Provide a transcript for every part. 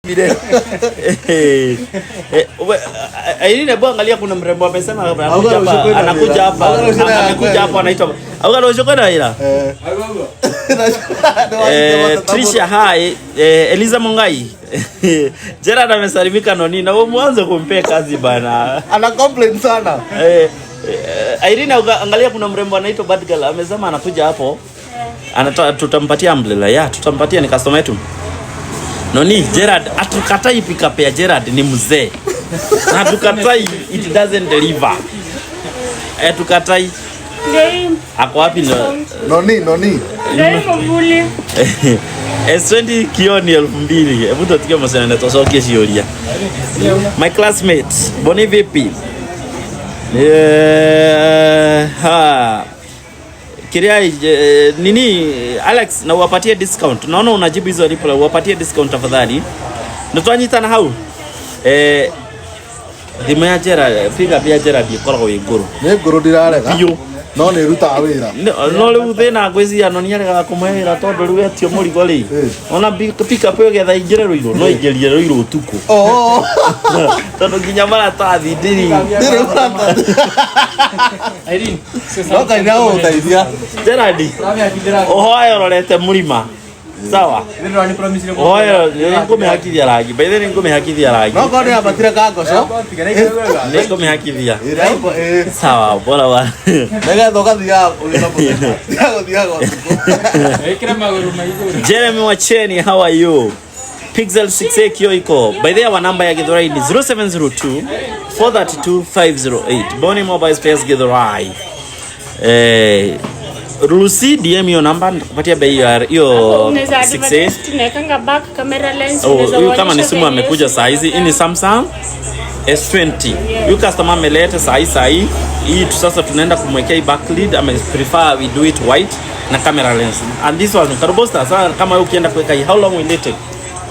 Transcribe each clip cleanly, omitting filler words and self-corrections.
Irene bwana, angalia kuna mrembo amesema anakuja hapa anaitwa Augalo Shokora ila. Trisha hai Eliza Mungai. Gerard amesalimika Noni na wewe mwanzo kumpe kazi bana. Ana complain sana. Irene angalia kuna mrembo anaitwa Bad Girl amesema anakuja hapo. Anataka tutampatia umbrella. Ya tutampatia ni customer yetu. Noni Gerard atukatai pick up ya Gerard ni mzee. Na tukatai it doesn't deliver. Tukatai. Ako wapi Noni. Ndio mbuli. S20 kioni 2000. Hebu tusikie msana na tosoke shioria. My classmate, boni vipi? Kiria nini Alex na uwapatie discount. Naona unajibu hizo reply, uwapatie discount tafadhali. Ndotwanyitana hau. Dimajera piga pia Gerard ikoragwo iguru. Ni nguru ndirarega. No ni ruta wira. No riu thina ngwizia no niarega kumwehira tondu riu etio murigo ri. Ona pick up yogetha ingire ruiro no ingerie ruiro utuku. Tondu nginya maratathi ndiri. Irene, no kaina utaithia. Gerard. Ohoyo rorete murima. Sawa. Ndio ni promise ile. Ohoyo ngumehakithia rangi. By the way ngumehakithia rangi. No kone abatire kangoco. Ngumehakithia. Sawa, bora wa. Nega thogathia ulina thiago. Ekira maguru maiguru. Jeremy Wacheni, how are you? Pixel 6A kio iko. By the way, our number ya Githurai ni 0702 432 508. Boni Mobile Space Githurai. Rusi DM your number kupatia bei hiyo 6A. Tunaweka back camera lens Huyu kama ni simu amekuja saa hizi. Hii ni Samsung S20. Huyu customer ameleta saa hii. Hii sasa tunaenda kumwekea backlit. Ame prefer we do it white na camera lens. And this one Carbosta sasa kama ukienda kuweka hii how long will it take?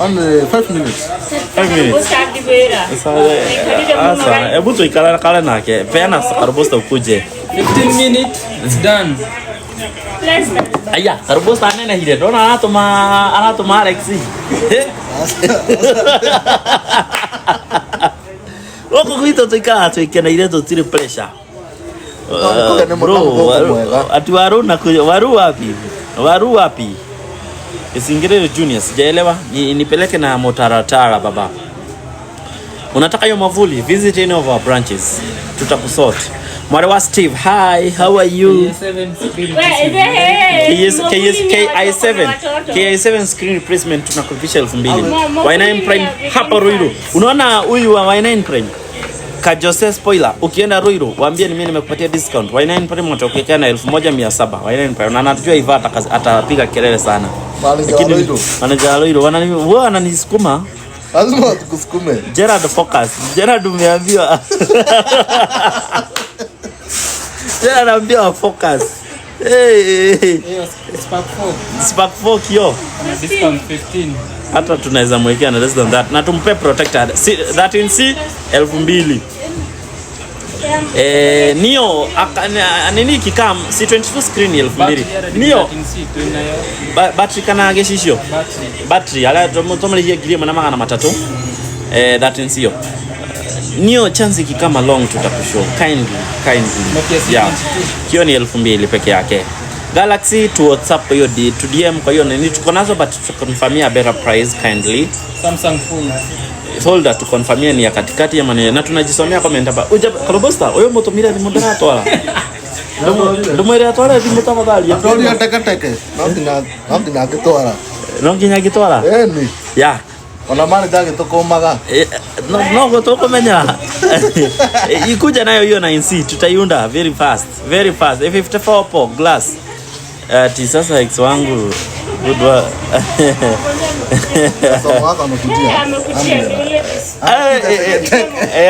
Only 5 minutes. 5 minutes. Sasa hebu tuikala nake. Peana Carbosta ukuje. 15 minutes it's done. Aya, Carbosta nene hile. Dona anatuma Alex. Wako kuita tuikala tuikena ile tutire pressure. Bro, ati waru wapi? Isingirele Junior sijaelewa. Nipeleke na motaratara baba. Unataka hiyo mavuli? Visit any of our branches. Tutakusort. Mwarewa Steve, hi, how are you? KI7 screen replacement tunakupisha 2000. Y9 Prime hapa Ruiru. Unaona huyu wa Y9 Prime? Ka Jose spoiler, ukienda Ruiru, waambie ni mimi nimekupatia discount. Y9 Prime utakokea na 1700. Y9 Prime na anajua Iva atapiga kelele sana. Lakini manager Ruiru wananisukuma. Lazima tukusukume. Gerard focus. Gerard umeambiwa. Gerard ameambiwa focus. Spark 4 kio. Discount 15. Hata tunaweza mwekea na less than that. Na tumpe protector 13C 2000. Nio nini kikam C22 screen 2000. Nio battery kana geshisho. Battery ala tomole hiyo gilio na magana matatu. 13C hiyo. Nio chance kikama long tutakushow kindly. Yeah. Kio ni 2000 peke yake. Galaxy to WhatsApp hiyo to DM kwa hiyo nini tuko nazo but tukonfirmia better price kindly. Samsung folder tukonfirmia ni ya katikati ya maneno na tunajisomea comment hapa. Uja Carbosta oyo motomira ni moderator ala. Moderator ni mtafadhali. Ndio atakateke. Ndio ngitwara. Nonginya gitwara. Ni. Ya. Ona mali dage tukomaga. No gotokomenya. Ikuja nayo hiyo 9C tutaiunda very fast. A54 po glass. Sasa ex wangu good work.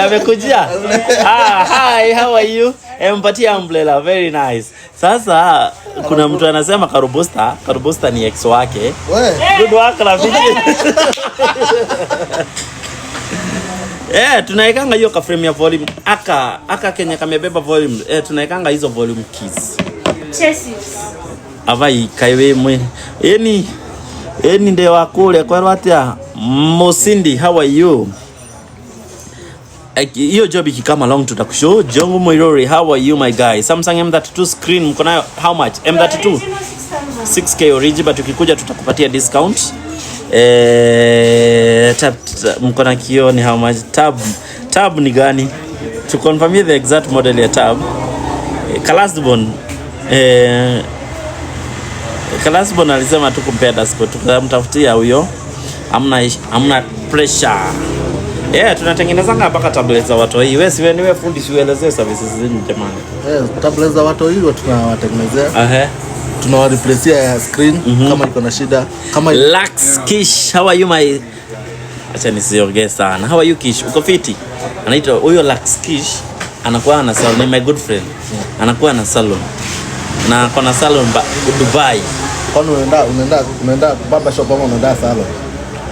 Amekujia. Hi, how are you? Empatia umbrella, very nice. Sasa kuna mtu anasema Carbosta ni ex wake. Good work rafiki. Tunaikanga hiyo ka frame ya volume. Aka Kenya kamebeba volume. Tunaikanga hizo volume keys. Chassis. Avai kaiwe mwe. Yani Ni nde wa kule kwa atia Mosindi, how are you? Hiyo job ikikama long tutakushow. Jongo Moirori, how are you my guy? Samsung M32 screen mko nayo how much? M32 6K origi, but ukikuja tutakupatia discount. Tab mko na kio ni how much? Tab ni gani? To confirm the exact model ya tab. Kalasbon alisema tu compare Dasco, tukamtafutia huyo. Hamna pressure. Tunatengeneza mpaka tablet za watu hii. Wewe niwe fundi siuelezee services zenu jamani. Tablet za watu hii tunawatengenezea. Tunawa replace screen kama iko na shida. Kama Lux Kish, how are you my? Acha nisiongee sana. How are you Kish? Uko fiti? Anaitwa huyo Lux Kish, anakuwa na salon, ni my good friend. Anakuwa na salon. Na kuna salon Dubai. Kwani unaenda barber shop ama unaenda salon?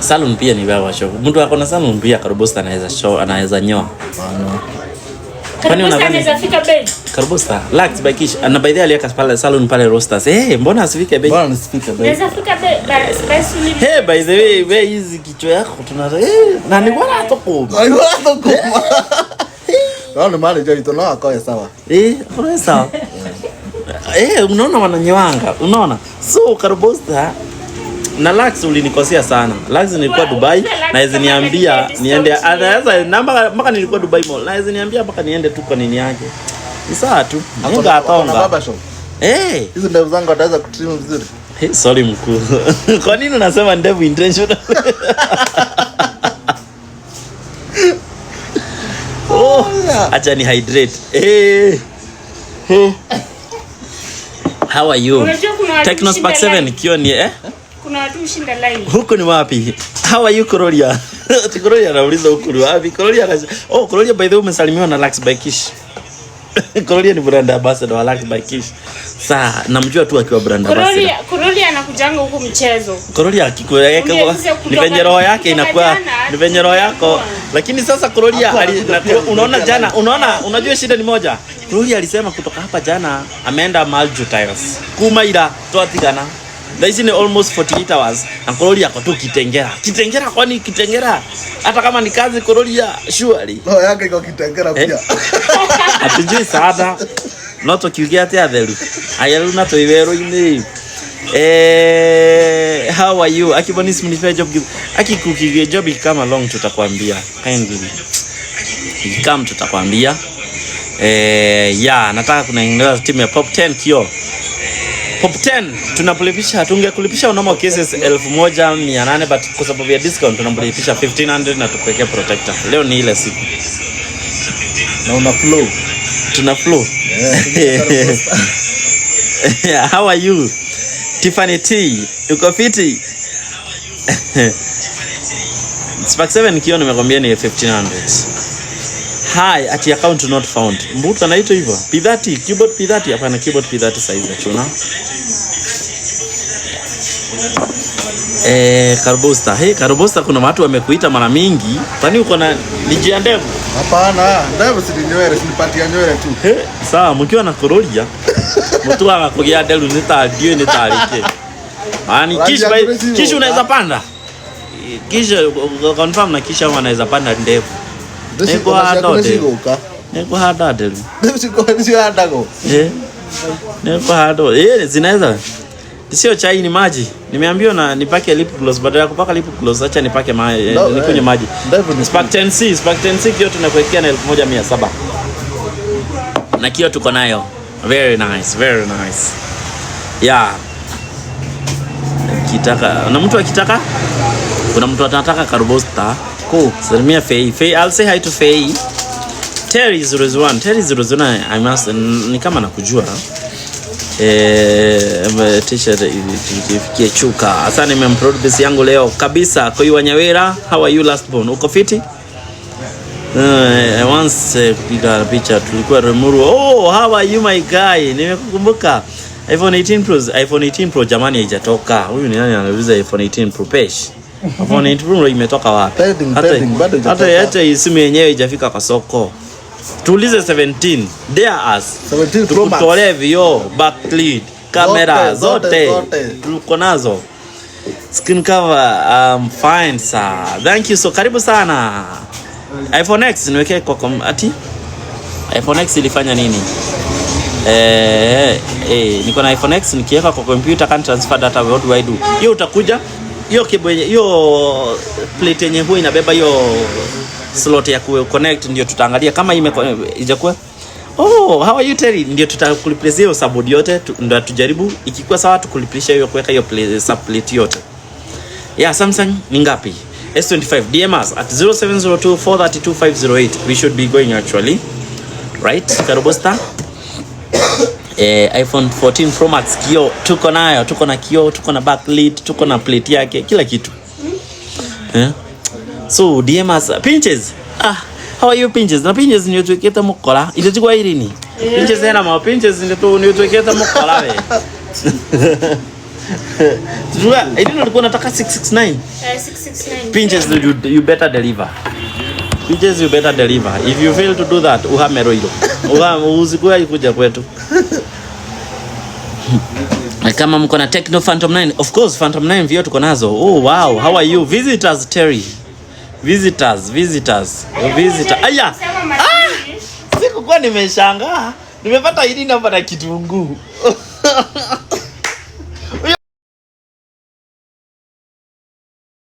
Salon pia ni barber shop. Mtu akona salon pia Karubosta anaweza nyoa. Kwani unaweza fika bei? Karubosta, Lux by Kish. Na by the way aliweka pale salon pale Rosters. Mbona asifike bei? Mbona nisifike bei? Naweza fika bei. By the way, wewe hizi kichwa yako tunaza. Na ni bora atokoma. Ai bora atokoma. Naona manager itono akae sawa. Akae sawa. Unaona wananyewanga. Unaona? So Karubosta na Lux ulinikosea sana. Lux nilikuwa Dubai na hizo niambia niende, anaweza namba mpaka nilikuwa Dubai mall. Na hizo niambia mpaka niende tu kwa nini yake. Ni sawa tu. Ninga atonga. Hizo ndevu zangu ataweza kutrim vizuri. Sorry mkuu. Kwa nini unasema ndevu intentional? Acha ni hydrate. How are you? Tecno Spark 7 kio ni Kuna watu ushinda line. Huko ni wapi? How are you Korolia? Korolia anauliza huko ni wapi? Korolia Korolia by the way umesalimiwa na Lux by Kish. Korolia ni brand ambassador wa Lux by Kish. Sasa namjua tu akiwa brand ambassador. Korolia anakujanga huko mchezo. Korolia akikuweka ni venye roho yake inakuwa ni venye roho yako. Lakini sasa Korolia unaona jana unajua shida ni moja. Korolia alisema kutoka hapa jana ameenda Malju Tires. Kumaira twatigana. Daisi ni almost 48 hours. Na Korolia ako tu Kitengera. Kitengera kwani Kitengera? Hata kama ni kazi Korolia surely. Roho yake iko Kitengera pia. Atujui sada. Noto kiugia tia thelu. Ayalu na toivero ini. How are you? Akibonisi mnifanya job. Akikukigia job kama long tutakwambia. Kindly. Ikam tutakwambia. Nataka kunaendelea timu ya Pop 10 kio. Pop 10 tunakulipisha, tungekulipisha unamo cases 1800 but kwa sababu ya discount tunakulipisha 1500 na tukuwekea protector. Leo ni ile siku. Na una flow. Tuna flow. How are you? Tiffany T, uko fiti? Spark 7 kio nimekwambia ni 1500. Hi, ati account not found. Mbuta naito hivyo. P30, keyboard P30, hapana keyboard P30 size chuna. Karubosta. Karubosta kuna watu wamekuita mara mingi. Kwani uko na nijia ndevu? Hapana, ndevu si nywele, sinipatia nywele tu. Sawa, mkiwa na Korolia. Mtu akakugia ndevu nitadio nitalike. Kisha unaweza panda. Kisha confirm na kisha unaweza panda ndevu. Neko hada delu. Neko hada. Zinaweza. Sio chai ni maji. Nimeambiwa na nipake lip gloss, badala ya kupaka lip gloss acha nipake maji, nikunywe maji. Spark 10C kio tunakuwekea na 1700. Na kio tuko nayo. Very nice, very nice. Kitaka. Na mtu akitaka? Kuna mtu anataka Karubosta. Cool. Salimia Faye. I'll say hi to Faye. Terry 01. Terry 01 I must ni kama nakujua. T-shirt ifikie chuka. Sasa nimemproduce yangu leo kabisa. Kwa hiyo Nyawera, how are you last born? Uko fiti? Once kupiga picha tulikuwa Remuru. How are you my guy? Nimekukumbuka. iPhone 18 Pro jamani haijatoka. Huyu ni nani anauliza iPhone 18 Pro pesh? iPhone 18 Pro imetoka wapi? Hata hii simu yenyewe haijafika kwa soko. Tuulize 17. Dare us. 17 Pro Max. Tukutole vioo, backlit, kamera zote. Tuko nazo. Screen cover fine sir. Thank you so karibu sana. iPhone X niweke kwa ati iPhone X ilifanya nini? Niko na iPhone X nikiweka kwa computer can transfer data, what do I do? Hiyo utakuja hiyo cable, hiyo plate yenye huwa inabeba hiyo slot ya ku connect, ndio tutaangalia kama ijakuwa. Oh, how are you Terry? Ndio tutakuliplace hiyo subboard yote, ndio tujaribu ikikuwa sawa tukulipisha hiyo kuweka hiyo subplate yote. Yeah, Samsung ni ngapi? S25 DMS at 0702432508. We should be going actually. Right? Karobosta. iPhone 14 Pro Max kio tuko nayo, tuko na kio, tuko na backlit, tuko na plate yake, kila kitu. So DMS Pinches. How are you Pinches? Na Pinches ni tuweketa mkola. Itachukua hili ni. Pinches tena ma Pinches ni tuweketa mkola we. Tujua, I didn't know nataka 669. 669. Pinches you better deliver. Pinches you better deliver. If you fail to do that, uhamero hilo. Usikuwa ikuja kwetu. Kama mko na Tecno Phantom 9, of course Phantom 9 vio tuko nazo. Oh wow, how are you? Visitors Terry. Visitors. Aya. Sikukuwa nimeshangaa. Nimepata hili namba na kitunguu.